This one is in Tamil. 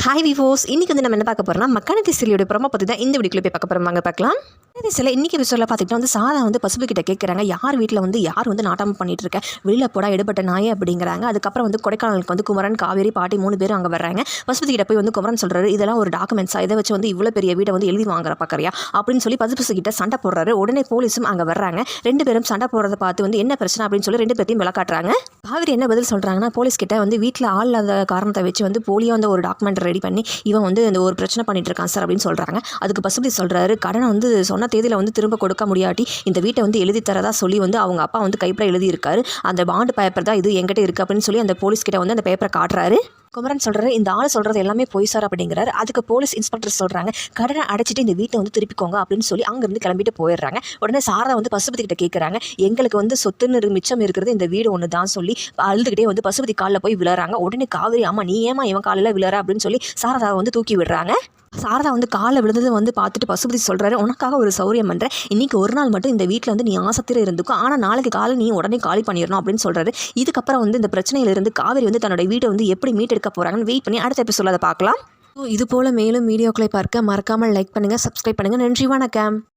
ஹாய் விவோஸ், இன்றைக்கி வந்து நம்ம என்ன பார்க்க போகிறோம்னா மக்கானத்தி சிலையோட ப்ரோமோ பற்றி தான் இந்த வீடியோக்குள்ளே போய் பார்க்க போகிறோம். வாங்க பார்க்கலாம். மக்கானத்தி சிலை இன்றைக்கி எபிசோடில் பார்த்துக்கிட்டா வந்து சாதா வந்து பசுபு கிட்ட கேட்குறாங்க, யார் வீட்டில் வந்து யார் வந்து நாட்டாமல் பண்ணிட்டு இருக்க, வெளியில் போடா எடுபட்ட நாயே அப்படிங்கிறாங்க. அதுக்கப்புறம் வந்து கொடைக்கானலுக்கு வந்து குமரன், காவேரி, பாட்டி 3 பேரும் அங்கே வர்றாங்க. பசுபதி கிட்ட போய் வந்து குமரன் சொல்கிறாரு, இதெல்லாம் ஒரு டாக்குமெண்ட்ஸாக, இதை வச்சு வந்து இவ்வளோ பெரிய வீடை வந்து எழுதி வாங்குற பார்க்குறியா அப்படின்னு சொல்லி பசுபதி கிட்ட சண்டை போடுறாரு. உடனே போலீஸும் அங்கே வர்றாங்க. 2 பேரும் சண்டை போடுறத பார்த்து வந்து என்ன பிரச்சனை அப்படின்னு சொல்லி 2 பேர்த்தையும் விளக்காட்டுறாங்க. காவேரி என்ன பதில் சொல்கிறாங்கன்னா, போலீஸ் கிட்ட வந்து வீட்டில் ஆள் இல்லாத காரணத்தை வச்சு வந்து போலியாக வந்து ஒரு டாக்குமெண்ட் ரெடி பண்ணி இவன் வந்து இந்த ஒரு பிரச்சனை பண்ணிட்டு இருக்கான் சார் அப்படின்னு சொல்கிறாங்க. அதுக்கு பசுபதி சொல்கிறாரு, கடனை வந்து சொன்ன தேதியில் வந்து திரும்ப கொடுக்க முடியாட்டி இந்த வீட்டை வந்து எழுதி தரதா சொல்லி வந்து அவங்க அப்பா வந்து கைப்பட எழுதியிருக்காரு. அந்த பாண்டு பேப்பர் தான் இது என்கிட்ட இருக்குது அப்படின்னு சொல்லி அந்த போலீஸ் கிட்ட வந்து அந்த பேப்பரை காட்டுறாரு. குமரன் சொல்கிறாரு, இந்த ஆள் சொல்கிறது எல்லாமே பொய் சார் அப்படிங்கிறாரு. அதுக்கு போலீஸ் இன்ஸ்பெக்டர் சொல்கிறாங்க, கடனை அடைச்சிட்டு இந்த வீட்டை வந்து திருப்பிக்கோங்க அப்படின்னு சொல்லி அங்கேருந்து கிளம்பிட்டு போயிடுறாங்க. உடனே சாரதா வந்து பசுபதி கிட்ட கேட்குறாங்க, எங்களுக்கு வந்து சொத்துன்னு மிச்சம் இருக்கிறது இந்த வீடு ஒன்று தான் சொல்லி அழுதுகிட்டே வந்து பசுபதி காலில் போய் விழுறாங்க. உடனே காவேரி, ஆமா நீ ஏமா இவன் காலில் விழுற அப்படின்னு சொல்லி சாரதாவை வந்து தூக்கி விடுறாங்க. சாரதா வந்து காலை விழுந்தது வந்து பார்த்துட்டு பசுபதி சொல்கிறாரு, உனக்காக ஒரு சௌரியம் பண்ணுறேன், இன்றைக்கி ஒரு நாள் மட்டும் இந்த வீட்டில் வந்து நீ ஆசத்திர இருந்துக்கும், ஆனால் நாளைக்கு காலை நீ உடனே காலி பண்ணிடணும் அப்படின்னு சொல்கிறாரு. இதுக்கப்புறம் வந்து இந்த பிரச்சனையிலிருந்து காவேரி வந்து தன்னோட வீட்டை வந்து எப்படி மீட்டெடுக்க போகிறாங்கன்னு வெயிட் பண்ணி அடுத்த எபிசோடில் அதை பார்க்கலாம். இது போல் மேலும் வீடியோக்களை பார்க்க மறக்காமல் லைக் பண்ணுங்கள், சப்ஸ்கிரைப் பண்ணுங்கள். நன்றி, வணக்கம்.